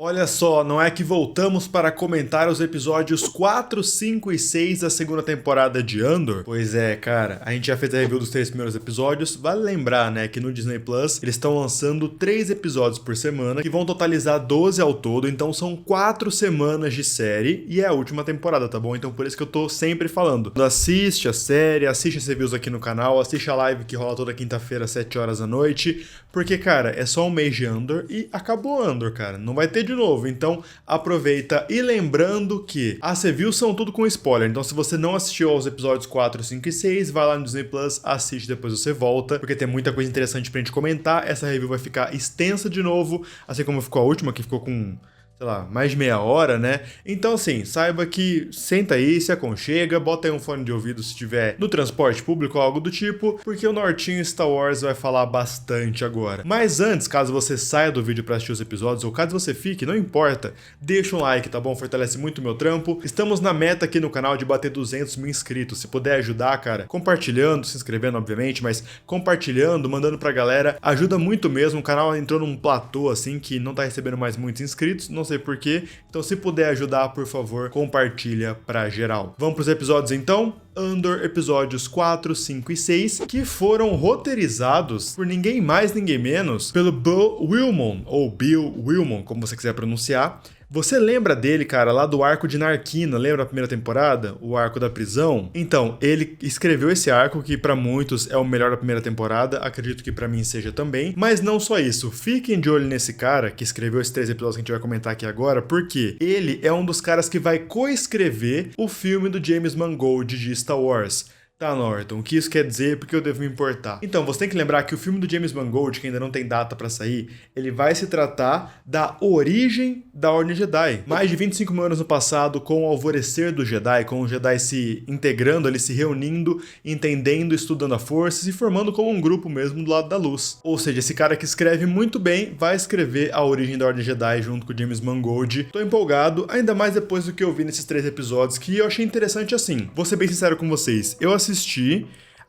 Olha só, não é que voltamos para comentar os episódios 4, 5 e 6 da segunda temporada de Andor? Pois é, cara, a gente já fez a review dos 3 primeiros episódios. Vale lembrar, né, que no Disney Plus eles estão lançando 3 episódios por semana, que vão totalizar 12 ao todo, então são 4 semanas de série e é a última temporada, tá bom? Então por isso que eu tô sempre falando. Assiste a série, assiste as reviews aqui no canal, assiste a live que rola toda quinta-feira às 7 horas da noite, porque, cara, é só um mês de Andor e acabou Andor, cara. Não vai ter de novo, então aproveita. E lembrando que as reviews são tudo com spoiler, então se você não assistiu aos episódios 4, 5 e 6, vai lá no Disney Plus, assiste, depois você volta, porque tem muita coisa interessante pra gente comentar. Essa review vai ficar extensa de novo, assim como ficou a última, que ficou com, sei lá, mais de meia hora, né? Então, assim, saiba que senta aí, se aconchega, bota aí um fone de ouvido se estiver no transporte público ou algo do tipo, porque o Nortinho Star Wars vai falar bastante agora. Mas antes, caso você saia do vídeo pra assistir os episódios, ou caso você fique, não importa, deixa um like, tá bom? Fortalece muito o meu trampo. Estamos na meta aqui no canal de bater 200 mil inscritos. Se puder ajudar, cara, compartilhando, se inscrevendo, obviamente, mas compartilhando, mandando pra galera, ajuda muito mesmo. O canal entrou num platô, assim, que não tá recebendo mais muitos inscritos, não sei porquê. Então, se puder ajudar, por favor, compartilha pra geral. Vamos pros episódios, então? Andor, episódios 4, 5 e 6, que foram roteirizados por ninguém mais, ninguém menos, pelo Bill Willmon, ou Bill Willmon, como você quiser pronunciar. Você lembra dele, cara, lá do arco de Narquina, lembra a primeira temporada? O arco da prisão? Então, ele escreveu esse arco, que pra muitos é o melhor da primeira temporada, acredito que pra mim seja também, mas não só isso, fiquem de olho nesse cara, que escreveu esses 3 episódios que a gente vai comentar aqui agora, porque ele é um dos caras que vai coescrever o filme do James Mangold de Star Wars. Tá, Norton, o que isso quer dizer? Porque eu devo me importar. Então, você tem que lembrar que o filme do James Mangold, que ainda não tem data pra sair, ele vai se tratar da origem da Ordem Jedi. Mais de 25 mil anos no passado, com o alvorecer do Jedi, com os Jedi se integrando, ali se reunindo, entendendo, estudando a força, se formando como um grupo mesmo do lado da luz. Ou seja, esse cara que escreve muito bem vai escrever a origem da Ordem Jedi junto com o James Mangold. Tô empolgado, ainda mais depois do que eu vi nesses 3 episódios, que eu achei interessante assim. Vou ser bem sincero com vocês, eu assisti,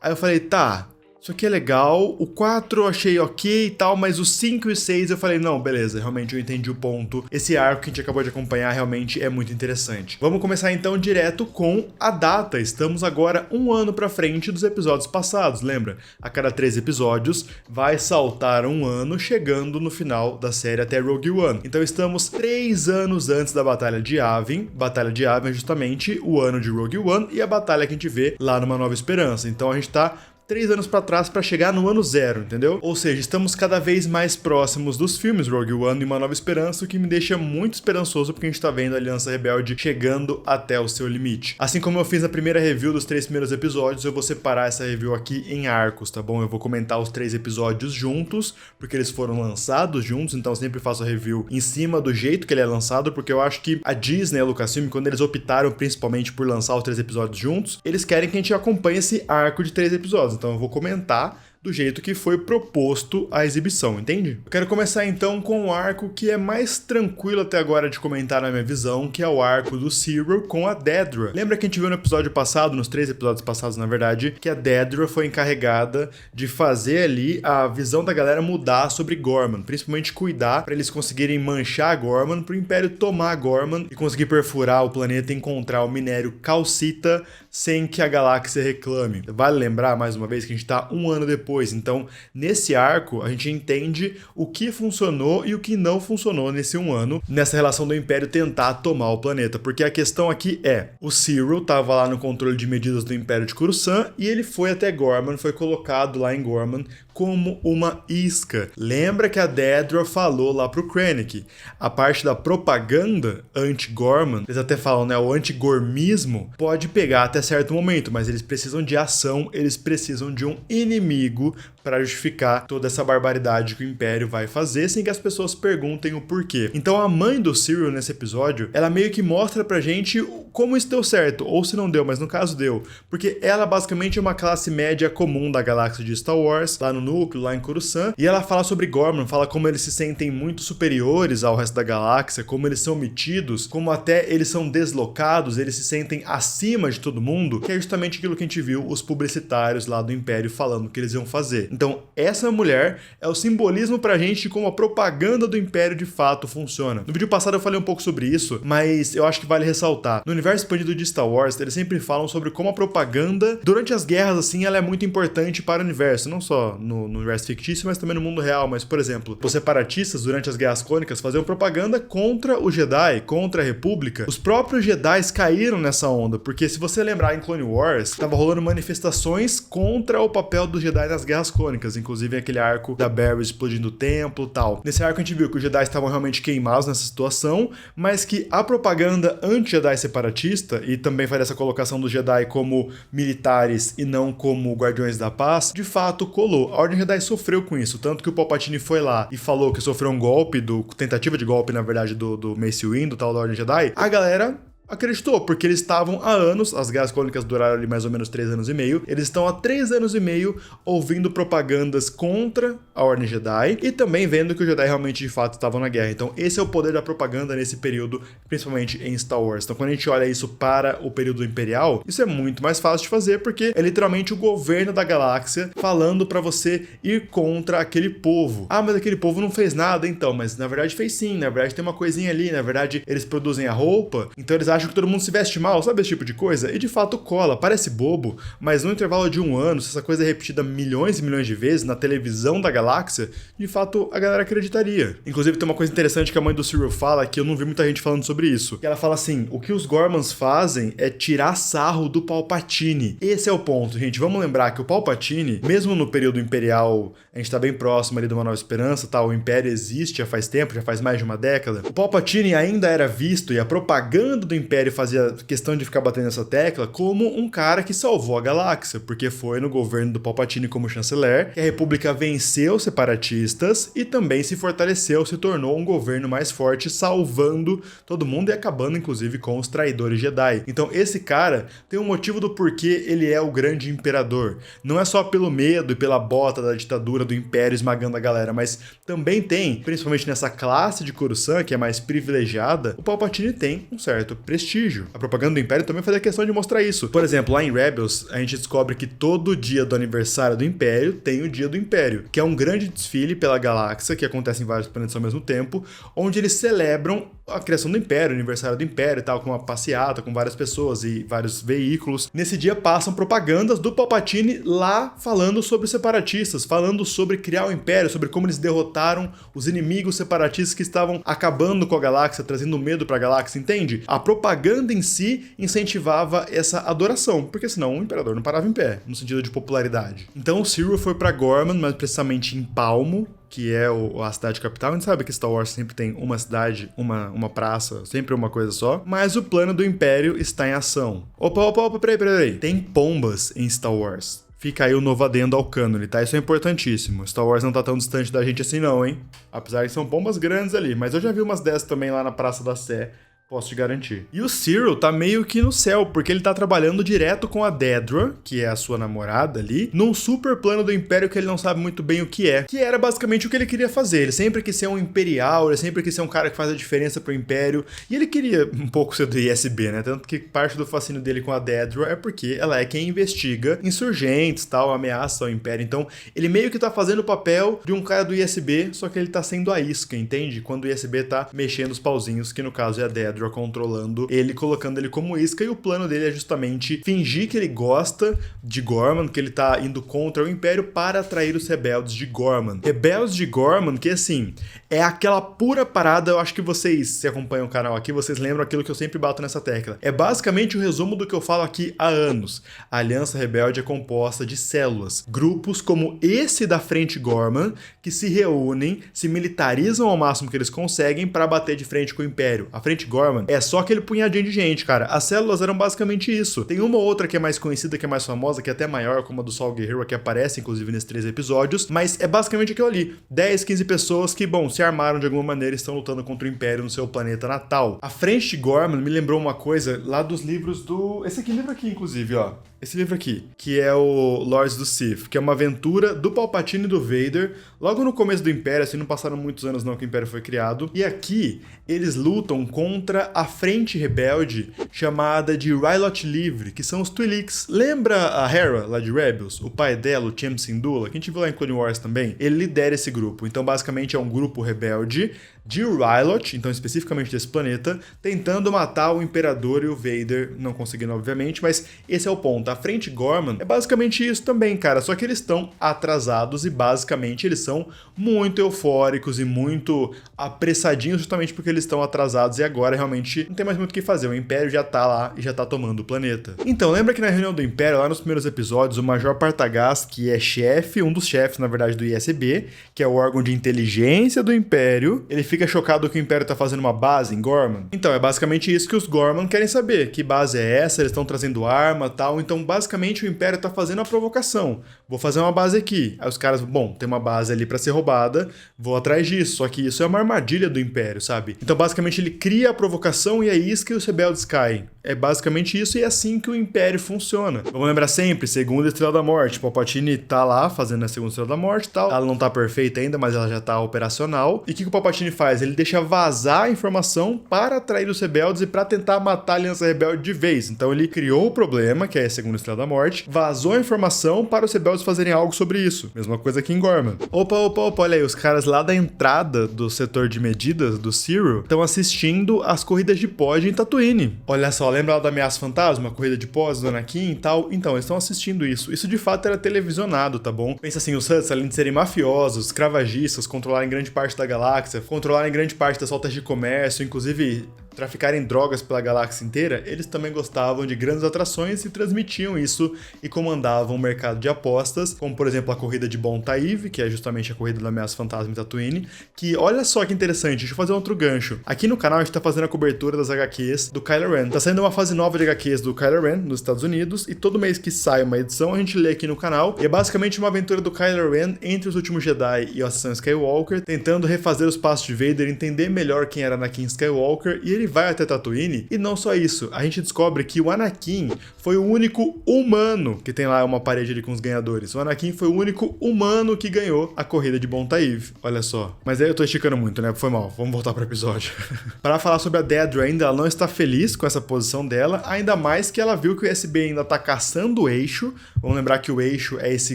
aí eu falei, tá, isso aqui é legal, o 4 eu achei ok e tal, mas o 5 e o 6 eu falei, não, beleza, realmente eu entendi o ponto, esse arco que a gente acabou de acompanhar realmente é muito interessante. Vamos começar então direto com a data, estamos agora um ano pra frente dos episódios passados, lembra? A cada 3 episódios vai saltar um ano, chegando no final da série até Rogue One. Então estamos 3 anos antes da Batalha de Yavin é justamente o ano de Rogue One e a batalha que a gente vê lá numa Nova Esperança, então a gente tá 3 anos pra trás pra chegar no ano 0, entendeu? Ou seja, estamos cada vez mais próximos dos filmes Rogue One e Uma Nova Esperança, o que me deixa muito esperançoso porque a gente tá vendo a Aliança Rebelde chegando até o seu limite. Assim como eu fiz na primeira review dos 3 primeiros episódios, eu vou separar essa review aqui em arcos, tá bom? Eu vou comentar os 3 episódios juntos, porque eles foram lançados juntos, então eu sempre faço a review em cima do jeito que ele é lançado, porque eu acho que a Disney e a Lucasfilm, quando eles optaram principalmente por lançar os 3 episódios juntos, eles querem que a gente acompanhe esse arco de 3 episódios. Então eu vou comentar do jeito que foi proposto a exibição, entende? Eu quero começar então com o arco que é mais tranquilo até agora de comentar na minha visão, que é o arco do Cyril com a Dedra. Lembra que a gente viu no episódio passado, nos 3 episódios passados na verdade, que a Dedra foi encarregada de fazer ali a visão da galera mudar sobre Gorman, principalmente cuidar para eles conseguirem manchar Gorman, para o Império tomar Gorman e conseguir perfurar o planeta e encontrar o minério calcita sem que a galáxia reclame. Vale lembrar mais uma vez que a gente tá um ano depois. Então, nesse arco, a gente entende o que funcionou e o que não funcionou nesse um ano, nessa relação do Império tentar tomar o planeta. Porque a questão aqui é, o Cyril estava lá no controle de medidas do Império de Coruscant e ele foi até Gorman, foi colocado lá em Gorman como uma isca. Lembra que a Dedra falou lá pro Krennic, a parte da propaganda anti-Gorman, eles até falam, né, o anti-gormismo pode pegar até certo momento, mas eles precisam de ação, eles precisam de um inimigo para justificar toda essa barbaridade que o Império vai fazer, sem que as pessoas perguntem o porquê. Então a mãe do Cyril nesse episódio, ela meio que mostra pra gente como isso deu certo, ou se não deu, mas no caso deu, porque ela basicamente é uma classe média comum da galáxia de Star Wars, lá no núcleo, lá em Coruscant, e ela fala sobre Gorman, fala como eles se sentem muito superiores ao resto da galáxia, como eles são omitidos, como até eles são deslocados, eles se sentem acima de todo mundo, que é justamente aquilo que a gente viu os publicitários lá do Império falando que eles iam fazer. Então, essa mulher é o simbolismo pra gente de como a propaganda do Império de fato funciona. No vídeo passado eu falei um pouco sobre isso, mas eu acho que vale ressaltar. No universo expandido de Star Wars, eles sempre falam sobre como a propaganda, durante as guerras, assim, ela é muito importante para o universo. Não só no universo fictício, mas também no mundo real. Mas, por exemplo, os separatistas, durante as guerras clônicas, faziam propaganda contra o Jedi, contra a República. Os próprios Jedi caíram nessa onda, porque se você lembrar em Clone Wars, tava rolando manifestações contra o papel dos Jedi nas guerras clônicas, inclusive aquele arco da Barriss explodindo o templo e tal. Nesse arco a gente viu que os Jedi estavam realmente queimados nessa situação, mas que a propaganda anti-Jedi separatista, e também faz essa colocação dos Jedi como militares e não como guardiões da paz, de fato colou. A Ordem Jedi sofreu com isso, tanto que o Palpatine foi lá e falou que sofreu um golpe, tentativa de golpe, na verdade, do Mace Windu, tal da Ordem Jedi. A galera acreditou, porque eles estavam há anos, as guerras clônicas duraram ali mais ou menos 3 anos e meio, eles estão há 3 anos e meio ouvindo propagandas contra a Ordem Jedi e também vendo que os Jedi realmente de fato estavam na guerra. Então esse é o poder da propaganda nesse período, principalmente em Star Wars. Então quando a gente olha isso para o período imperial, isso é muito mais fácil de fazer, porque é literalmente o governo da galáxia falando pra você ir contra aquele povo. Ah, mas aquele povo não fez nada então, mas na verdade fez sim, na verdade tem uma coisinha ali, na verdade eles produzem a roupa, então eles acham que todo mundo se veste mal, sabe esse tipo de coisa? E de fato cola, parece bobo, mas no intervalo de 1 ano, se essa coisa é repetida milhões e milhões de vezes na televisão da galáxia, de fato a galera acreditaria. Inclusive tem uma coisa interessante que a mãe do Cyril fala, que eu não vi muita gente falando sobre isso, que ela fala assim, o que os Gormans fazem é tirar sarro do Palpatine. Esse é o ponto, gente, vamos lembrar que o Palpatine, mesmo no período imperial, a gente tá bem próximo ali de Uma Nova Esperança, tá? O Império existe já faz tempo, já faz mais de uma década, o Palpatine ainda era visto, e a propaganda do Império fazia questão de ficar batendo nessa tecla, como um cara que salvou a galáxia, porque foi no governo do Palpatine como chanceler que a República venceu os separatistas e também se fortaleceu, se tornou um governo mais forte, salvando todo mundo e acabando inclusive com os traidores Jedi. Então esse cara tem um motivo do porquê ele é o grande imperador. Não é só pelo medo e pela bota da ditadura do Império esmagando a galera, mas também tem, principalmente nessa classe de Coruscant, que é mais privilegiada, o Palpatine tem um certo prestígio. A propaganda do Império também faz a questão de mostrar isso. Por exemplo, lá em Rebels, a gente descobre que todo dia do aniversário do Império tem o Dia do Império, que é um grande desfile pela galáxia, que acontece em vários planetas ao mesmo tempo, onde eles celebram a criação do Império, o aniversário do Império e tal, com uma passeata, com várias pessoas e vários veículos. Nesse dia passam propagandas do Palpatine lá falando sobre os separatistas, falando sobre criar o Império, sobre como eles derrotaram os inimigos separatistas que estavam acabando com a galáxia, trazendo medo pra galáxia, entende? A propaganda em si incentivava essa adoração, porque senão o Imperador não parava em pé, no sentido de popularidade. Então o Cyril foi pra Gorman, mais precisamente em Palmo, que é a cidade capital. A gente sabe que Star Wars sempre tem uma cidade, uma praça, sempre uma coisa só, mas o plano do Império está em ação. Opa, peraí. Tem pombas em Star Wars. Fica aí o novo adendo ao cânone, tá? Isso é importantíssimo. Star Wars não tá tão distante da gente assim não, hein? Apesar que são pombas grandes ali, mas eu já vi umas dessas também lá na Praça da Sé. Posso te garantir. E o Cyril tá meio que no céu, porque ele tá trabalhando direto com a Dedra, que é a sua namorada ali, num super plano do Império que ele não sabe muito bem o que é. Que era basicamente o que ele queria fazer. Ele sempre quis ser um imperial, ele sempre quis ser um cara que faz a diferença pro Império. E ele queria um pouco ser do ISB, né? Tanto que parte do fascínio dele com a Dedra é porque ela é quem investiga insurgentes, tal, ameaça ao Império. Então, ele meio que tá fazendo o papel de um cara do ISB, só que ele tá sendo a isca, entende? Quando o ISB tá mexendo os pauzinhos, que no caso é a Dedra controlando ele, colocando ele como isca, e o plano dele é justamente fingir que ele gosta de Gorman, que ele tá indo contra o Império para atrair os rebeldes de Gorman. Rebeldes de Gorman, que assim, é aquela pura parada, eu acho que vocês, se acompanham o canal aqui, vocês lembram aquilo que eu sempre bato nessa tecla. É basicamente o resumo do que eu falo aqui há anos. A Aliança Rebelde é composta de células, grupos como esse da Frente Gorman, que se reúnem, se militarizam ao máximo que eles conseguem para bater de frente com o Império. A Frente Gorman é só aquele punhadinho de gente, cara. As células eram basicamente isso. Tem uma ou outra que é mais conhecida, que é mais famosa, que é até maior, como a do Saul Guerrero, que aparece, inclusive, nesses 3 episódios, mas é basicamente aquilo ali. 10, 15 pessoas que, bom, se armaram de alguma maneira e estão lutando contra o Império no seu planeta natal. A Frente de Gorman me lembrou uma coisa lá dos livros do... Esse livro aqui, inclusive, ó. Esse livro aqui, que é o Lords do Sith, que é uma aventura do Palpatine e do Vader, logo no começo do Império, assim, não passaram muitos anos não que o Império foi criado, e aqui eles lutam contra outra a frente rebelde chamada de Rylot Livre, que são os Twi'leks. Lembra a Hera, lá de Rebels? O pai dela, o Cham Syndulla, que a gente viu lá em Clone Wars também? Ele lidera esse grupo. Então, basicamente, é um grupo rebelde de Rylot, então especificamente desse planeta, tentando matar o Imperador e o Vader, não conseguindo obviamente, mas esse é o ponto. A frente Gorman é basicamente isso também, cara, só que eles estão atrasados e basicamente eles são muito eufóricos e muito apressadinhos justamente porque eles estão atrasados e agora realmente não tem mais muito o que fazer, o Império já tá lá e já tá tomando o planeta. Então, lembra que na reunião do Império, lá nos primeiros episódios, o Major Partagaz, que é chefe, um dos chefes, na verdade, do ISB, que é o órgão de inteligência do Império, ele fica chocado que o Império tá fazendo uma base em Gorman. Então, é basicamente isso que os Gorman querem saber. Que base é essa? Eles estão trazendo arma e tal. Então, basicamente, o Império tá fazendo a provocação. Vou fazer uma base aqui. Aí os caras, bom, tem uma base ali pra ser roubada, vou atrás disso. Só que isso é uma armadilha do Império, sabe? Então, basicamente, ele cria a provocação e é isso que os rebeldes caem. É basicamente isso e é assim que o Império funciona. Vamos lembrar sempre, segunda Estrela da Morte. Palpatine tá lá fazendo a segunda Estrela da Morte e tal. Ela não tá perfeita ainda, mas ela já tá operacional. E o que o Palpatine faz? Ele deixa vazar a informação para atrair os rebeldes e para tentar matar a Aliança Rebelde de vez. Então ele criou o problema, que é a segunda Estrela da Morte, vazou a informação para os rebeldes fazerem algo sobre isso. Mesma coisa aqui em Gorman. Opa, olha aí, os caras lá da entrada do setor de medidas do Cyril estão assistindo as corridas de pod em Tatooine. Olha só, lembra lá da Ameaça Fantasma, a corrida de pods do Anakin e tal? Então, eles estão assistindo isso. Isso de fato era televisionado, tá bom? Pensa assim, os Hutts, além de serem mafiosos, escravagistas, controlarem grande parte da galáxia, controlarem grande parte das rotas de comércio, inclusive traficarem drogas pela galáxia inteira, eles também gostavam de grandes atrações e transmitiam isso e comandavam o mercado de apostas, como por exemplo a corrida de Bon Taiv, que é justamente a corrida da Ameaça Fantasma em Tatooine, que olha só que interessante, deixa eu fazer um outro gancho. Aqui no canal a gente tá fazendo a cobertura das HQs do Kylo Ren. Tá saindo uma fase nova de HQs do Kylo Ren nos Estados Unidos e todo mês que sai uma edição a gente lê aqui no canal e é basicamente uma aventura do Kylo Ren entre os últimos Jedi e a Ascensão Skywalker, tentando refazer os passos de Vader, entender melhor quem era Anakin Skywalker e ele vai até Tatooine, e não só isso, a gente descobre que o Anakin foi o único humano, que tem lá uma parede ali com os ganhadores, o Anakin foi o único humano que ganhou a corrida de Bon Taiv, olha só. Mas aí eu tô esticando muito, né? Foi mal, vamos voltar pro episódio. Para falar sobre a Dedra ainda, ela não está feliz com essa posição dela, ainda mais que ela viu que o USB ainda tá caçando o Eixo. Vamos lembrar que o Eixo é esse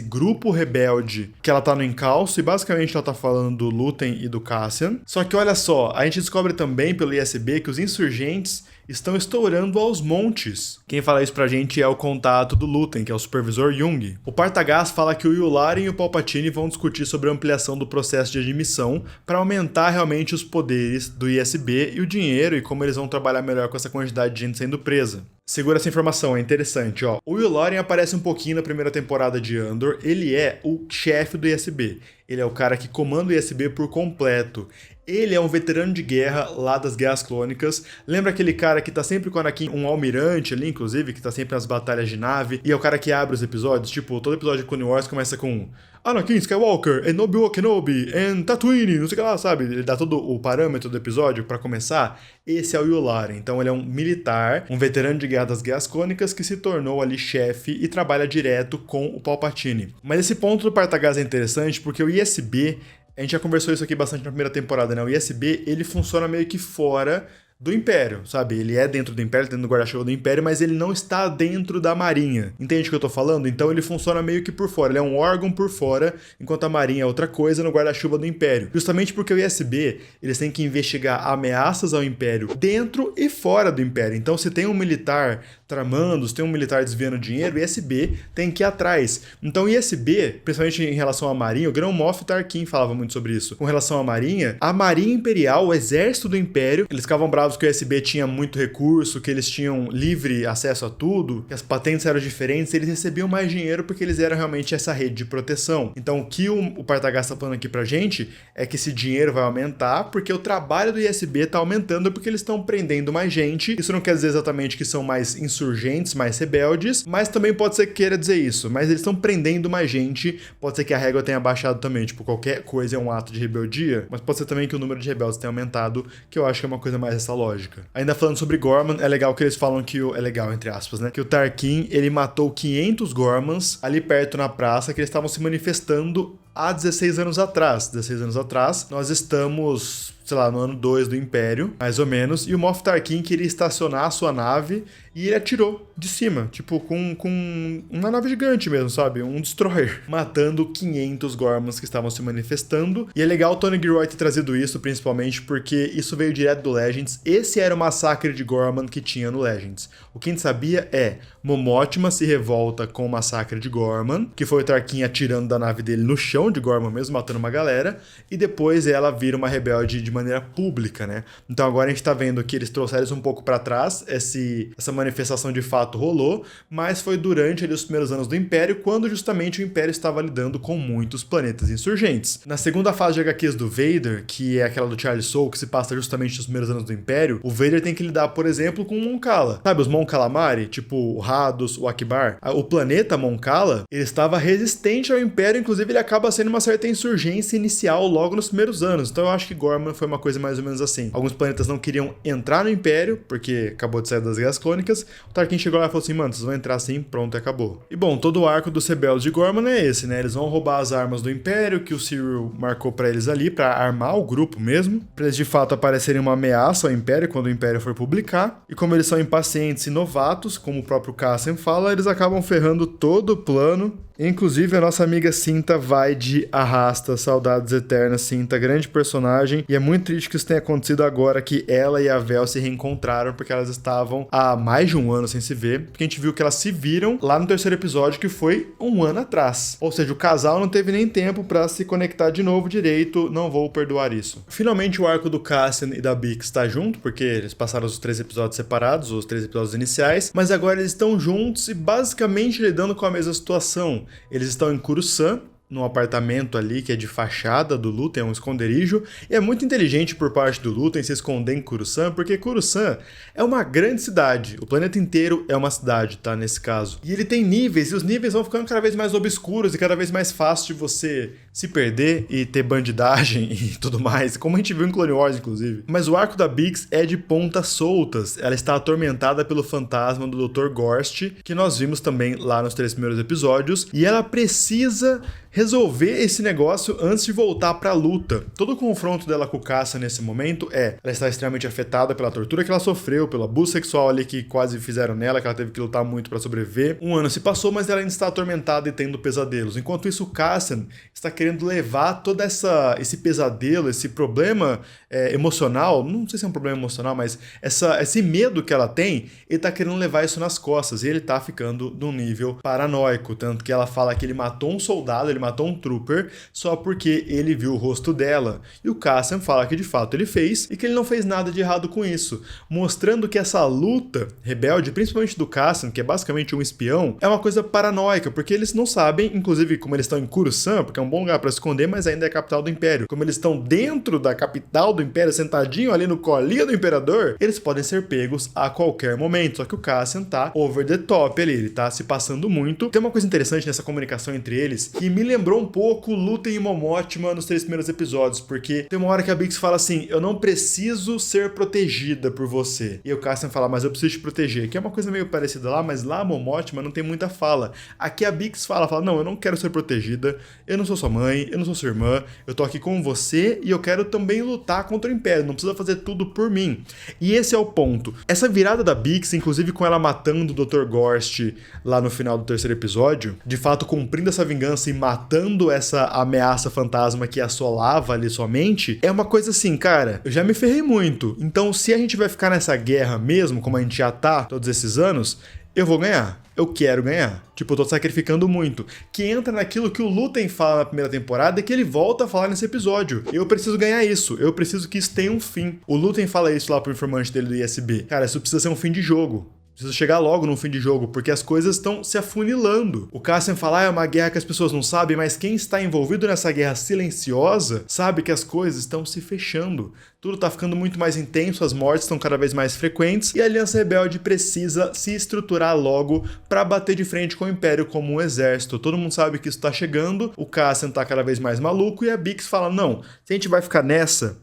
grupo rebelde que ela tá no encalço, e basicamente ela tá falando do Luthen e do Cassian. Só que olha só, a gente descobre também pelo ISB que os insurgentes estão estourando aos montes. Quem fala isso pra gente é o contato do Luthen, que é o supervisor Jung. O Partagaz fala que o Yularen e o Palpatine vão discutir sobre a ampliação do processo de admissão para aumentar realmente os poderes do ISB e o dinheiro e como eles vão trabalhar melhor com essa quantidade de gente sendo presa. Segura essa informação, é interessante, ó. O Yularen aparece um pouquinho na primeira temporada de Andor, ele é o chefe do ISB. Ele é o cara que comanda o ISB por completo. Ele é um veterano de guerra lá das Guerras Clônicas. Lembra aquele cara que tá sempre com o Anakin, um almirante ali, inclusive, que tá sempre nas batalhas de nave, e é o cara que abre os episódios? Tipo, todo episódio de Clone Wars começa com Anakin Skywalker, and Obi-Wan Kenobi, and Tatooine, não sei o que lá, sabe? Ele dá todo o parâmetro do episódio pra começar. Esse é o Yularen. Então ele é um militar, um veterano de guerra das Guerras Clônicas que se tornou ali chefe e trabalha direto com o Palpatine. Mas esse ponto do Partagaz é interessante porque o ISB, a gente já conversou isso aqui bastante na primeira temporada, né? O ISB, ele funciona meio que fora do Império, sabe? Ele é dentro do Império, dentro do guarda-chuva do Império, mas ele não está dentro da Marinha. Entende o que eu tô falando? Então ele funciona meio que por fora. Ele é um órgão por fora, enquanto a Marinha é outra coisa no guarda-chuva do Império. Justamente porque o ISB, eles têm que investigar ameaças ao Império dentro e fora do Império. Então se tem um militar tramando, se tem um militar desviando dinheiro, o ISB tem que ir atrás. Então o ISB, principalmente em relação à Marinha, o Grand Moff Tarkin falava muito sobre isso. Com relação à Marinha Imperial, o exército do Império, eles ficavam bravos que o USB tinha muito recurso, que eles tinham livre acesso a tudo, que as patentes eram diferentes, eles recebiam mais dinheiro porque eles eram realmente essa rede de proteção. Então o que o Partagaz está falando aqui pra gente é que esse dinheiro vai aumentar porque o trabalho do ISB tá aumentando porque eles estão prendendo mais gente. Isso não quer dizer exatamente que são mais insurgentes, mais rebeldes, mas também pode ser que queira dizer isso. Mas eles estão prendendo mais gente, pode ser que a régua tenha baixado também, tipo, qualquer coisa é um ato de rebeldia, mas pode ser também que o número de rebeldes tenha aumentado, que eu acho que é uma coisa mais essa lógica. Ainda falando sobre Gorman, é legal que eles falam que é legal, entre aspas, né? Que o Tarkin, ele matou 500 Gormans ali perto na praça, que eles estavam se manifestando há 16 anos atrás. 16 anos atrás, nós estamos, sei lá, no ano 2 do Império, mais ou menos, e o Moff Tarkin queria estacionar a sua nave e ele atirou de cima, tipo, com uma nave gigante mesmo, sabe? Um destroyer, matando 500 Gormans que estavam se manifestando. E é legal o Tony Gilroy ter trazido isso, principalmente porque isso veio direto do Legends. Esse era o massacre de Gorman que tinha no Legends. O que a gente sabia é, Mon Mothma se revolta com o massacre de Gorman, que foi o Tarkin atirando da nave dele no chão de Gorman mesmo, matando uma galera, e depois ela vira uma rebelde de maneira pública, né? Então agora a gente tá vendo que eles trouxeram isso um pouco pra trás, essa manifestação de fato rolou, mas foi durante ali, os primeiros anos do Império, quando justamente o Império estava lidando com muitos planetas insurgentes. Na segunda fase de HQs do Vader, que é aquela do Charlie Soule, que se passa justamente nos primeiros anos do Império, o Vader tem que lidar, por exemplo, com o Mon Cala. Sabe, os Mon Calamari, tipo o Rados, o Akbar? O planeta Mon Cala, ele estava resistente ao Império, inclusive ele acaba sendo uma certa insurgência inicial logo nos primeiros anos. Então eu acho que Gorman foi uma coisa mais ou menos assim. Alguns planetas não queriam entrar no Império, porque acabou de sair das Guerras Clônicas. O Tarkin chegou lá e falou assim, mano, vocês vão entrar assim, pronto, acabou. E bom, todo o arco dos rebeldes de Gorman é esse, né? Eles vão roubar as armas do Império, que o Cyril marcou pra eles ali, pra armar o grupo mesmo, pra eles de fato aparecerem uma ameaça ao Império quando o Império for publicar. E como eles são impacientes e novatos, como o próprio Cassian fala, eles acabam ferrando todo o plano. Inclusive, a nossa amiga Cinta vai de arrasta, saudades eternas, Cinta, grande personagem. E é muito triste que isso tenha acontecido agora que ela e a Vel se reencontraram, porque elas estavam há mais de um ano sem se ver. Porque a gente viu que elas se viram lá no terceiro episódio, que foi um ano atrás. Ou seja, o casal não teve nem tempo pra se conectar de novo direito, não vou perdoar isso. Finalmente, o arco do Cassian e da Bix tá junto, porque eles passaram os 3 episódios separados, os 3 episódios iniciais. Mas agora eles estão juntos e basicamente lidando com a mesma situação. Eles estão em Coruscant, num apartamento ali que é de fachada do Luthen, é um esconderijo, e é muito inteligente por parte do Luthen se esconder em Coruscant, porque Coruscant é uma grande cidade, o planeta inteiro é uma cidade, tá, nesse caso. E ele tem níveis, e os níveis vão ficando cada vez mais obscuros e cada vez mais fácil de você se perder e ter bandidagem e tudo mais, como a gente viu em Clone Wars, inclusive. Mas o arco da Bix é de pontas soltas, ela está atormentada pelo fantasma do Dr. Gorst, que nós vimos também lá nos 3 primeiros episódios, e ela precisa resolver esse negócio antes de voltar pra luta. Todo o confronto dela com o Cassian nesse momento ela está extremamente afetada pela tortura que ela sofreu, pelo abuso sexual ali que quase fizeram nela, que ela teve que lutar muito pra sobreviver. Um ano se passou, mas ela ainda está atormentada e tendo pesadelos. Enquanto isso, o Cassian está querendo levar todo esse pesadelo, esse problema emocional, não sei se é um problema emocional, mas esse medo que ela tem, ele tá querendo levar isso nas costas, e ele tá ficando num nível paranoico, tanto que ela fala que ele matou um soldado, ele matou um trooper só porque ele viu o rosto dela. E o Cassian fala que de fato ele fez e que ele não fez nada de errado com isso, mostrando que essa luta rebelde, principalmente do Cassian, que é basicamente um espião, é uma coisa paranoica, porque eles não sabem, inclusive como eles estão em Coruscant, porque é um bom lugar para esconder, mas ainda é a capital do Império. Como eles estão dentro da capital do Império, sentadinho ali no colinho do Imperador, eles podem ser pegos a qualquer momento. Só que o Cassian tá over the top ali, ele tá se passando muito. Tem uma coisa interessante nessa comunicação entre eles, que me lembrou um pouco Luthen e Mon Mothma nos 3 primeiros episódios, porque tem uma hora que a Bix fala assim, eu não preciso ser protegida por você. E o Cassian fala, mas eu preciso te proteger, que é uma coisa meio parecida lá, mas lá a Mon Mothma não tem muita fala. Aqui a Bix fala, não, eu não quero ser protegida, eu não sou sua mãe, eu não sou sua irmã, eu tô aqui com você e eu quero também lutar contra o Império, não precisa fazer tudo por mim. E esse é o ponto. Essa virada da Bix, inclusive com ela matando o Dr. Gorst lá no final do terceiro episódio, de fato cumprindo essa vingança e matando essa ameaça fantasma que assolava ali sua mente, é uma coisa assim, cara, eu já me ferrei muito. Então, se a gente vai ficar nessa guerra mesmo, como a gente já tá todos esses anos, eu vou ganhar. Eu quero ganhar. Tipo, eu tô sacrificando muito. Que entra naquilo que o Luthen fala na primeira temporada e que ele volta a falar nesse episódio. Eu preciso ganhar isso. Eu preciso que isso tenha um fim. O Luthen fala isso lá pro informante dele do ISB. Cara, isso precisa ser um fim de jogo. Precisa chegar logo no fim de jogo, porque as coisas estão se afunilando. O Cassian fala, é uma guerra que as pessoas não sabem, mas quem está envolvido nessa guerra silenciosa sabe que as coisas estão se fechando. Tudo tá ficando muito mais intenso, as mortes estão cada vez mais frequentes, e a Aliança Rebelde precisa se estruturar logo para bater de frente com o Império como um exército. Todo mundo sabe que isso tá chegando, o Cassian tá cada vez mais maluco, e a Bix fala, não, se a gente vai ficar nessa,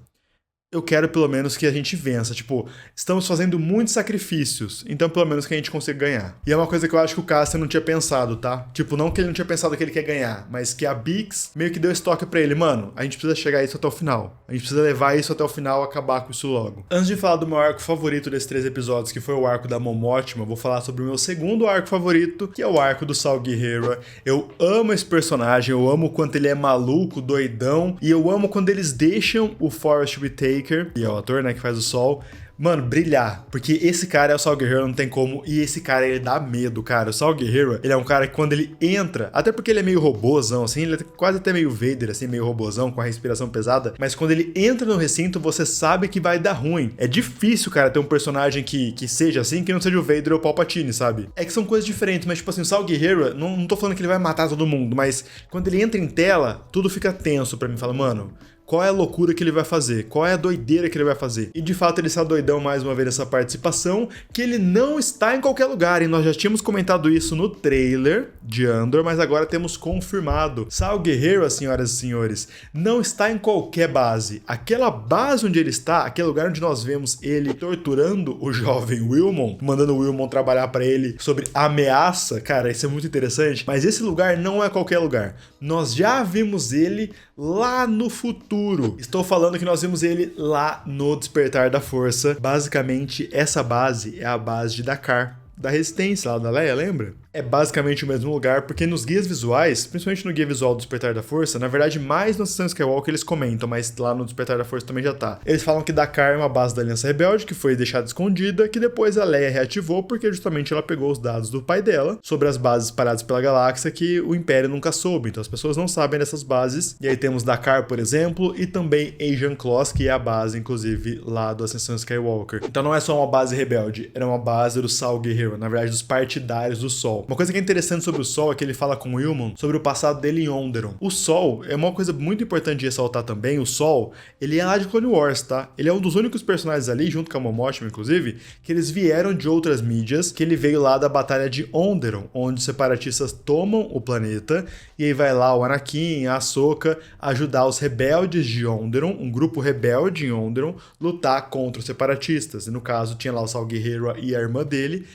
eu quero pelo menos que a gente vença. Tipo, estamos fazendo muitos sacrifícios, então pelo menos que a gente consiga ganhar. E é uma coisa que eu acho que o Cassian não tinha pensado, tá? Tipo, não que ele não tinha pensado que ele quer ganhar, mas que a Biggs meio que deu estoque pra ele. Mano, a gente precisa chegar a isso até o final. A gente precisa levar isso até o final, acabar com isso logo. Antes de falar do meu arco favorito desses 3 episódios, que foi o arco da Momotima, eu vou falar sobre o meu segundo arco favorito, que é o arco do Saul Guerrero. Eu amo esse personagem, eu amo o quanto ele é maluco, doidão, e eu amo quando eles deixam o Forest Whitaker, que é o ator, né, que faz o Sol, mano, brilhar. Porque esse cara é o Saul Guerrero, não tem como. E esse cara, ele dá medo, cara. O Saul Guerrero, ele é um cara que quando ele entra, até porque ele é meio robôzão, assim, ele é quase até meio Vader, assim, meio robôzão, com a respiração pesada. Mas quando ele entra no recinto, você sabe que vai dar ruim. É difícil, cara, ter um personagem que seja assim, que não seja o Vader ou o Palpatine, sabe? É que são coisas diferentes, mas tipo assim, o Saul Guerrero, não tô falando que ele vai matar todo mundo, mas quando ele entra em tela, tudo fica tenso pra mim. Fala, mano, qual é a loucura que ele vai fazer? Qual é a doideira que ele vai fazer? E de fato ele está doidão mais uma vez nessa participação, que ele não está em qualquer lugar, e nós já tínhamos comentado isso no trailer de Andor, mas agora temos confirmado. Saul Guerrero, senhoras e senhores, não está em qualquer base. Aquela base onde ele está, aquele lugar onde nós vemos ele torturando o jovem Wilmon, mandando o Wilmon trabalhar para ele sobre ameaça, cara, isso é muito interessante, mas esse lugar não é qualquer lugar. Nós já vimos ele lá no futuro. Estou falando que nós vimos ele lá no Despertar da Força. Basicamente, essa base é a base de Dakar, da Resistência, lá da Leia, lembra? É basicamente o mesmo lugar, porque nos guias visuais, principalmente no guia visual do Despertar da Força, na verdade mais no Ascensão Skywalker eles comentam, mas lá no Despertar da Força também já tá. Eles falam que Dakar é uma base da Aliança Rebelde, que foi deixada escondida, que depois a Leia reativou, porque justamente ela pegou os dados do pai dela sobre as bases espalhadas pela galáxia que o Império nunca soube, então as pessoas não sabem dessas bases. E aí temos Dakar, por exemplo, e também Ajan Kloss, que é a base, inclusive, lá do Ascensão Skywalker. Então não é só uma base rebelde, era uma base do Saul Guerrero, na verdade dos partidários do Sol. Uma coisa que é interessante sobre o Sol é que ele fala com o Wilmon sobre o passado dele em Onderon. O Sol é uma coisa muito importante de ressaltar também. O Sol, ele é lá de Clone Wars, tá? Ele é um dos únicos personagens ali, junto com a Momotima, inclusive, que eles vieram de outras mídias, que ele veio lá da Batalha de Onderon, onde os separatistas tomam o planeta, e aí vai lá o Anakin, a Ahsoka, ajudar os rebeldes de Onderon, um grupo rebelde em Onderon, lutar contra os separatistas. E no caso, tinha lá o Saul Guerrero e a irmã dele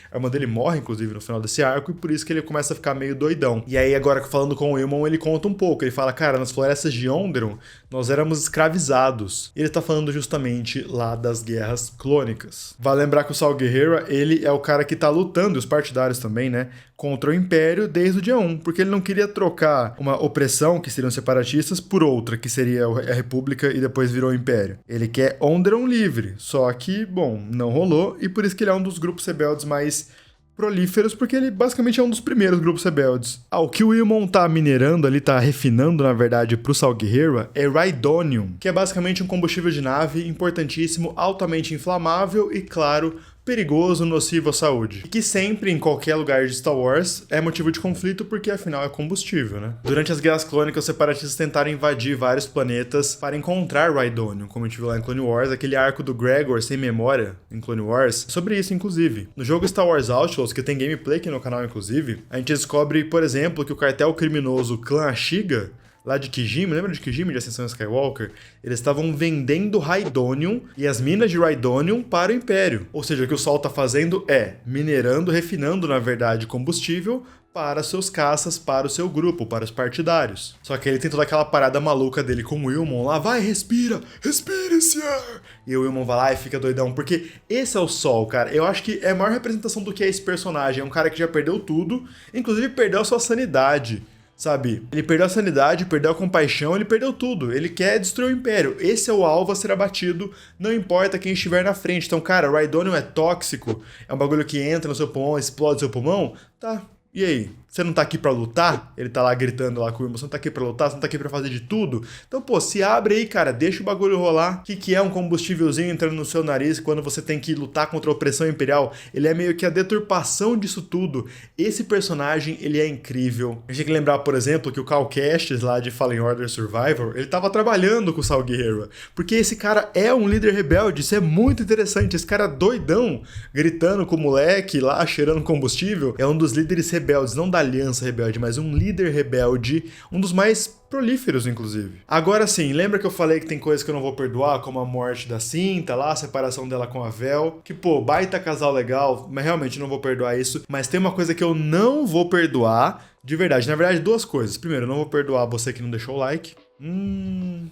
morre, inclusive, no final desse arco, e por isso que ele começa a ficar meio doidão. E aí, agora falando com o Wilmon, ele conta um pouco. Ele fala, cara, nas florestas de Onderon, nós éramos escravizados. E ele tá falando justamente lá das guerras clônicas. Vale lembrar que o Saul Guerrero, ele é o cara que tá lutando, e os partidários também, né, contra o Império desde o dia 1, porque ele não queria trocar uma opressão, que seriam separatistas, por outra, que seria a República e depois virou o Império. Ele quer Onderon livre, só que, bom, não rolou, e por isso que ele é um dos grupos rebeldes mais prolíferos, porque ele basicamente é um dos primeiros grupos rebeldes. O que o Wilmon tá minerando ali, tá refinando, na verdade, pro Saul Guerrero, é Rhydonium, que é basicamente um combustível de nave importantíssimo, altamente inflamável e, claro, perigoso, nocivo à saúde. E que sempre, em qualquer lugar de Star Wars, é motivo de conflito porque, afinal, é combustível, né? Durante as Guerras Clônicas, os separatistas tentaram invadir vários planetas para encontrar Rhydonium, como a gente viu lá em Clone Wars, aquele arco do Gregor sem memória em Clone Wars, sobre isso, inclusive. No jogo Star Wars Outlaws, que tem gameplay aqui no canal, inclusive, a gente descobre, por exemplo, que o cartel criminoso Clã Ashiga, lá de Kijimi, lembra de Kijimi, de Ascensão Skywalker? Eles estavam vendendo Rhydonium e as minas de Rhydonium para o Império. Ou seja, o que o Sol está fazendo é minerando, refinando, na verdade, combustível para seus caças, para o seu grupo, para os partidários. Só que ele tem toda aquela parada maluca dele com o Wilmon lá, vai, respira esse ar! E o Wilmon vai lá e fica doidão, porque esse é o Sol, cara. Eu acho que é a maior representação do que é esse personagem. É um cara que já perdeu tudo, inclusive perdeu a sua sanidade. Sabe? Ele perdeu a sanidade, perdeu a compaixão, ele perdeu tudo. Ele quer destruir o Império. Esse é o alvo a ser abatido, não importa quem estiver na frente. Então, cara, Rhydonium é tóxico, é um bagulho que entra no seu pulmão, explode seu pulmão. Tá, e aí? Você não tá aqui pra lutar? Ele tá lá gritando lá com o irmão, você não tá aqui pra lutar? Você não tá aqui pra fazer de tudo? Então, pô, se abre aí, cara, deixa o bagulho rolar. O que é um combustívelzinho entrando no seu nariz quando você tem que lutar contra a opressão imperial? Ele é meio que a deturpação disso tudo. Esse personagem, ele é incrível. A gente tem que lembrar, por exemplo, que o Cal Kestis lá de Fallen Order Survivor, ele tava trabalhando com o Saul Guerrero, porque esse cara é um líder rebelde, isso é muito interessante. Esse cara doidão, gritando com o moleque lá, cheirando combustível, é um dos líderes rebeldes. Não dá Aliança Rebelde, mas um líder rebelde, um dos mais prolíferos, inclusive. Agora sim, lembra que eu falei que tem coisas que eu não vou perdoar, como a morte da Cinta lá, a separação dela com a Vel, que pô, baita casal legal, mas realmente não vou perdoar isso. Mas tem uma coisa que eu não vou perdoar, de verdade. Na verdade, duas coisas. Primeiro, eu não vou perdoar você que não deixou o like.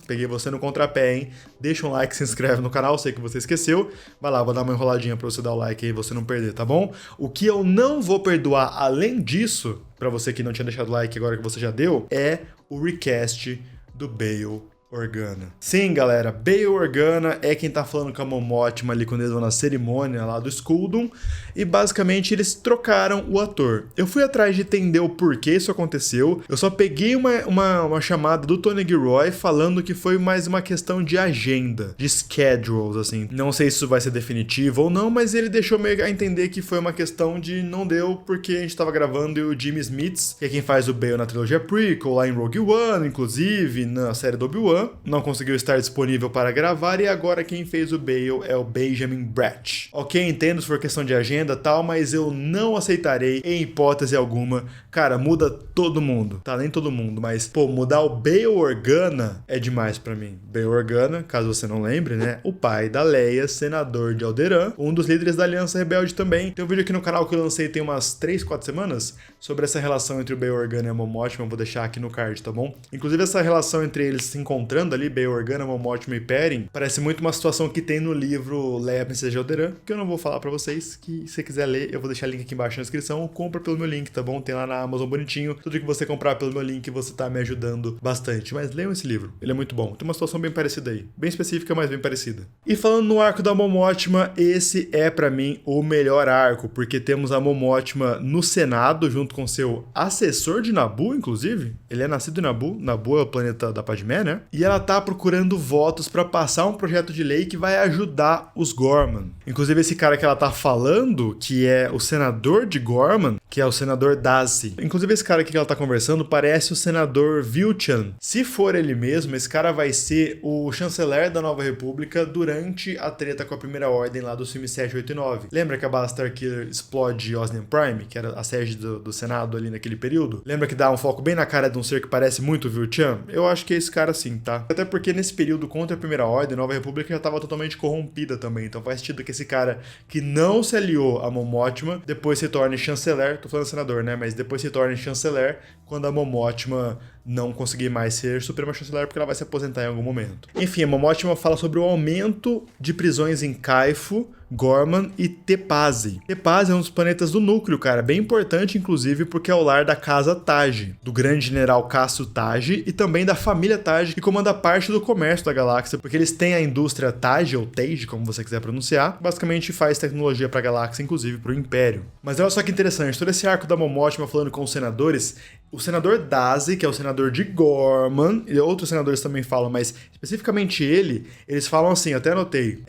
Peguei você no contrapé, hein? Deixa um like, se inscreve no canal, sei que você esqueceu. Vai lá, vou dar uma enroladinha pra você dar o like aí e você não perder, tá bom? O que eu não vou perdoar, além disso, pra você que não tinha deixado like agora que você já deu, é o recast do Bail Organa. Sim, galera, Bail Organa é quem tá falando com a Mon Mothma ali quando eles vão na cerimônia lá do Skuldun, e basicamente eles trocaram o ator. Eu fui atrás de entender o porquê isso aconteceu, eu só peguei uma chamada do Tony Gilroy falando que foi mais uma questão de agenda, de schedules, assim. Não sei se isso vai ser definitivo ou não, mas ele deixou meio a entender que foi uma questão de não deu porque a gente tava gravando e o Jimmy Smits, que é quem faz o Bail na trilogia prequel, lá em Rogue One, inclusive, na série do Obi-Wan, não conseguiu estar disponível para gravar e agora quem fez o Bail é o Benjamin Bratt. Ok, entendo se for questão de agenda e tal, mas eu não aceitarei em hipótese alguma. Cara, muda todo mundo, tá? Nem todo mundo, mas, pô, mudar o Bail Organa é demais pra mim. Bail Organa, caso você não lembre, né? O pai da Leia, senador de Alderaan, um dos líderes da Aliança Rebelde também. Tem um vídeo aqui no canal que eu lancei tem umas 3, 4 semanas sobre essa relação entre o Bail Organa e a Mon Mothma, eu vou deixar aqui no card, tá bom? Inclusive essa relação entre eles se encontrando ali, Bail Organa, Mon Mothma e Perrin, parece muito uma situação que tem no livro Leia, Princesa de Alderaan, que eu não vou falar pra vocês, que se você quiser ler, eu vou deixar o link aqui embaixo na descrição, ou compra pelo meu link, tá bom? Tem lá na Amazon bonitinho, tudo que você comprar pelo meu link, você tá me ajudando bastante, mas leiam esse livro, ele é muito bom, tem uma situação bem parecida aí, bem específica, mas bem parecida. E falando no arco da Mon Mothma, esse é pra mim o melhor arco, porque temos a Mon Mothma no Senado, junto com seu assessor de Naboo, inclusive, ele é nascido em Naboo, Naboo é o planeta da Padmé, né? E ela tá procurando votos pra passar um projeto de lei que vai ajudar os Gorman. Inclusive esse cara que ela tá falando, que é o senador de Gorman, que é o senador Dazzy. Inclusive esse cara aqui que ela tá conversando parece o senador Vilchan. Se for ele mesmo, esse cara vai ser o chanceler da Nova República durante a treta com a Primeira Ordem lá do filme 789. Lembra que a bala Starkiller explode Osnium Prime, que era a sede do Senado ali naquele período? Lembra que dá um foco bem na cara de um ser que parece muito o Vilchan? Eu acho que é esse cara sim, tá? Até porque nesse período contra a Primeira Ordem, a Nova República já estava totalmente corrompida também. Então faz sentido que esse cara que não se aliou a Mon Mothma depois se torne chanceler, tô falando senador, né? Mas depois se torne chanceler quando a Mon Mothma não conseguir mais ser Suprema Chanceler porque ela vai se aposentar em algum momento. Enfim, a Mon Mothma fala sobre o aumento de prisões em Kaifu, Gorman e Tepazi. Tepazi é um dos planetas do núcleo, cara, bem importante inclusive porque é o lar da casa Taj, do grande general Cassio Taj e também da família Taj, que comanda parte do comércio da galáxia, porque eles têm a indústria Taj ou Tej, como você quiser pronunciar, basicamente faz tecnologia pra galáxia, inclusive pro Império. Mas olha só que interessante, todo esse arco da Mon Mothma falando com os senadores, o senador Dazzy, que é o senador de Gorman, e outros senadores também falam, mas especificamente eles falam assim, até anotei,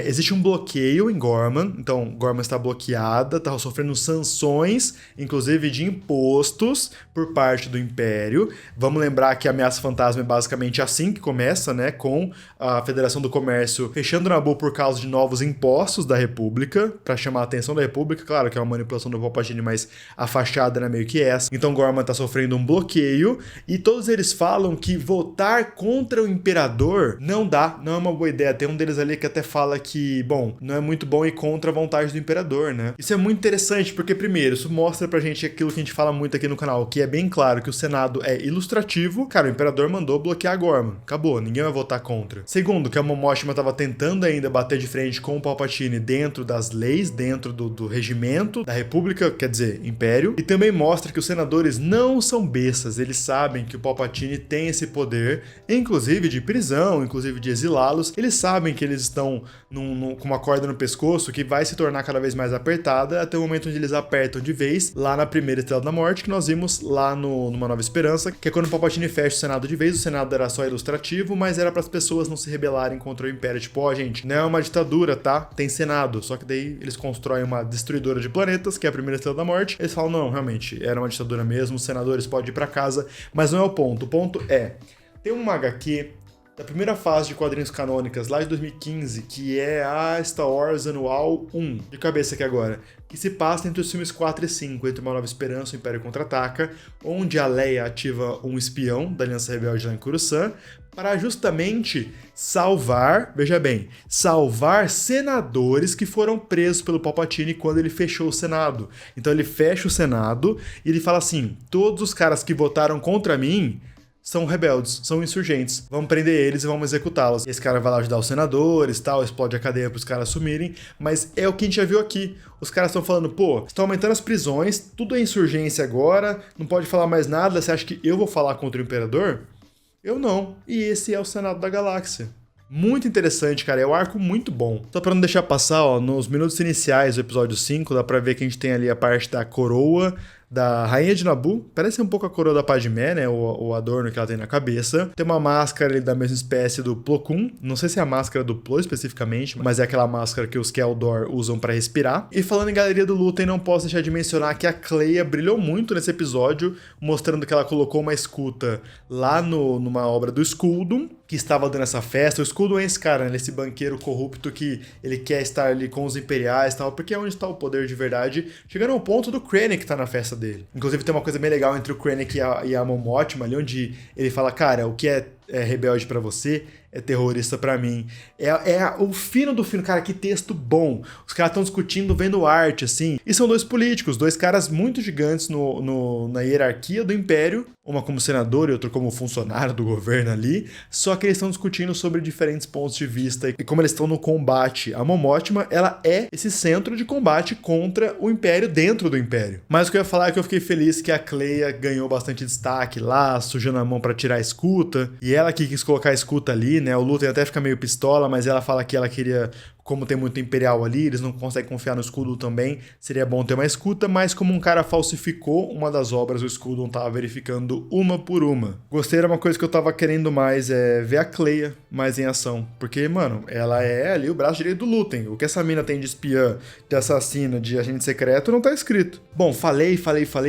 existe um bloqueio em Gorman, então Gorman está bloqueada, está sofrendo sanções, inclusive de impostos por parte do Império. Vamos lembrar que a Ameaça Fantasma é basicamente assim que começa, né, com a Federação do Comércio fechando Naboo por causa de novos impostos da República, para chamar a atenção da República, claro que é uma manipulação do Palpatine, mas a fachada era meio que essa. Então Gorman está sofrendo um bloqueio, e todos eles falam que votar contra o Imperador não dá, não é uma boa ideia. Tem um deles ali que até fala que, bom, não é muito bom ir contra a vontade do Imperador, né? Isso é muito interessante, porque primeiro, isso mostra pra gente aquilo que a gente fala muito aqui no canal, que é bem claro que o Senado é ilustrativo. Cara, o Imperador mandou bloquear Gorman, acabou, ninguém vai votar contra. Segundo, que a Mon Mothma tava tentando ainda bater de frente com o Palpatine dentro das leis, dentro do regimento da República, quer dizer, Império, e também mostra que os senadores não são bestas, eles sabem que o Palpatine tem esse poder, inclusive de prisão, inclusive de exilá-los. Eles sabem que eles estão com uma corda no pescoço que vai se tornar cada vez mais apertada até o momento onde eles apertam de vez, lá na primeira Estrela da Morte, que nós vimos lá numa Nova Esperança, que é quando o Palpatine fecha o Senado de vez. O Senado era só ilustrativo, mas era para as pessoas não se rebelarem contra o Império, tipo, ó, gente, não é uma ditadura, tá? Tem Senado, só que daí eles constroem uma destruidora de planetas, que é a primeira Estrela da Morte. Eles falam, não, realmente, era uma ditadura mesmo, os senadores podem ir pra casa, mas não é o ponto. O ponto é, tem uma HQ da primeira fase de quadrinhos canônicas lá de 2015, que é a Star Wars Anual 1, de cabeça aqui agora, que se passa entre os filmes 4 e 5, entre Uma Nova Esperança e o Império Contra-Ataca, onde a Leia ativa um espião da Aliança Rebelde lá em Coruscant, para justamente salvar, veja bem, salvar senadores que foram presos pelo Palpatine quando ele fechou o Senado. Então ele fecha o Senado e ele fala assim, todos os caras que votaram contra mim são rebeldes, são insurgentes. Vamos prender eles e vamos executá-los. Esse cara vai lá ajudar os senadores, tal, explode a cadeia para os caras sumirem, mas é o que a gente já viu aqui. Os caras estão falando, pô, estão aumentando as prisões, tudo é insurgência agora, não pode falar mais nada, você acha que eu vou falar contra o Imperador? Eu não. E esse é o Senado da Galáxia. Muito interessante, cara. É um arco muito bom. Só pra não deixar passar, ó, nos minutos iniciais do episódio 5, dá pra ver que a gente tem ali a parte da coroa da Rainha de Naboo. Parece um pouco a coroa da Padmé, né? O adorno que ela tem na cabeça. Tem uma máscara ali da mesma espécie do Plo Koon. Não sei se é a máscara do Plo especificamente, mas é aquela máscara que os Keldor usam pra respirar. E falando em Galeria do Lutem, não posso deixar de mencionar que a Cleia brilhou muito nesse episódio, mostrando que ela colocou uma escuta lá numa obra do Skuldun, que estava dando essa festa. O Skuldun é esse cara, né? Esse banqueiro corrupto que ele quer estar ali com os imperiais e tal, porque é onde está o poder de verdade, chegando ao ponto do Krennic tá na festa dele. Inclusive tem uma coisa bem legal entre o Krennic e a Mon Mothma ali, onde ele fala, cara, o que é rebelde pra você é terrorista pra mim. É o fino do fino, cara, que texto bom. Os caras estão discutindo, vendo arte, assim. E são dois políticos, dois caras muito gigantes na hierarquia do Império, uma como senador e outra como funcionário do governo ali, só que eles estão discutindo sobre diferentes pontos de vista e como eles estão no combate. A Mon Mothma, ela é esse centro de combate contra o Império dentro do Império. Mas o que eu ia falar é que eu fiquei feliz que a Cleia ganhou bastante destaque lá, sujando a mão pra tirar a escuta, e ela que quis colocar a escuta ali, né? O Luthien até fica meio pistola, mas ela fala que ela queria, como tem muito imperial ali, eles não conseguem confiar no Skuldun também, seria bom ter uma escuta, mas como um cara falsificou uma das obras, o Skuldun tava verificando uma por uma. Gostei, era uma coisa que eu tava querendo mais, ver a Cleia mais em ação, porque, mano, ela é ali o braço direito do Luthien. O que essa mina tem de espiã, de assassina, de agente secreto, não tá escrito. Bom, falei,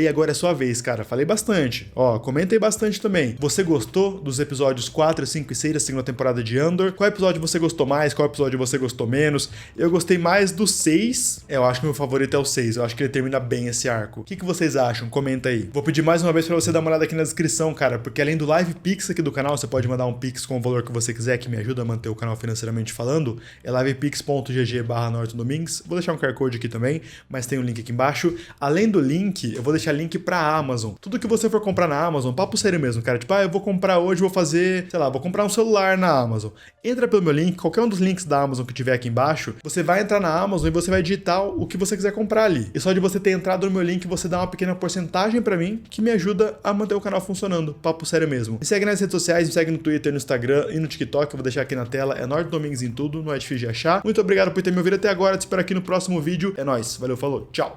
agora é sua vez, cara. Falei bastante. Ó, comentei bastante também. Você gostou dos episódios 4, 5 e 6 da segunda temporada de Andor? Qual episódio você gostou mais? Qual episódio você gostou menos? Eu gostei mais do 6. Eu acho que meu favorito é o 6. Eu acho que ele termina bem esse arco. O que vocês acham? Comenta aí. Vou pedir mais uma vez pra você dar uma olhada aqui na descrição, cara, porque além do Live Pix aqui do canal, você pode mandar um Pix com o valor que você quiser, que me ajuda a manter o canal financeiramente falando. É livepix.gg/nortondomingos. Vou deixar um QR Code aqui também, mas tem um link aqui embaixo. Além do link, eu vou deixar link pra Amazon. Tudo que você for comprar na Amazon, papo sério mesmo, cara. Tipo, eu vou comprar hoje, vou fazer, sei lá, vou comprar um celular na Amazon. Entra pelo meu link, qualquer um dos links da Amazon que tiver aqui embaixo, você vai entrar na Amazon e você vai digitar o que você quiser comprar ali. E só de você ter entrado no meu link, você dá uma pequena porcentagem pra mim, que me ajuda a manter o canal funcionando. Papo sério mesmo. Me segue nas redes sociais, me segue no Twitter, no Instagram e no TikTok, eu vou deixar aqui na tela. É Norton Domingos em tudo, não é difícil de achar. Muito obrigado por ter me ouvido até agora, te espero aqui no próximo vídeo. É nóis, valeu, falou, tchau!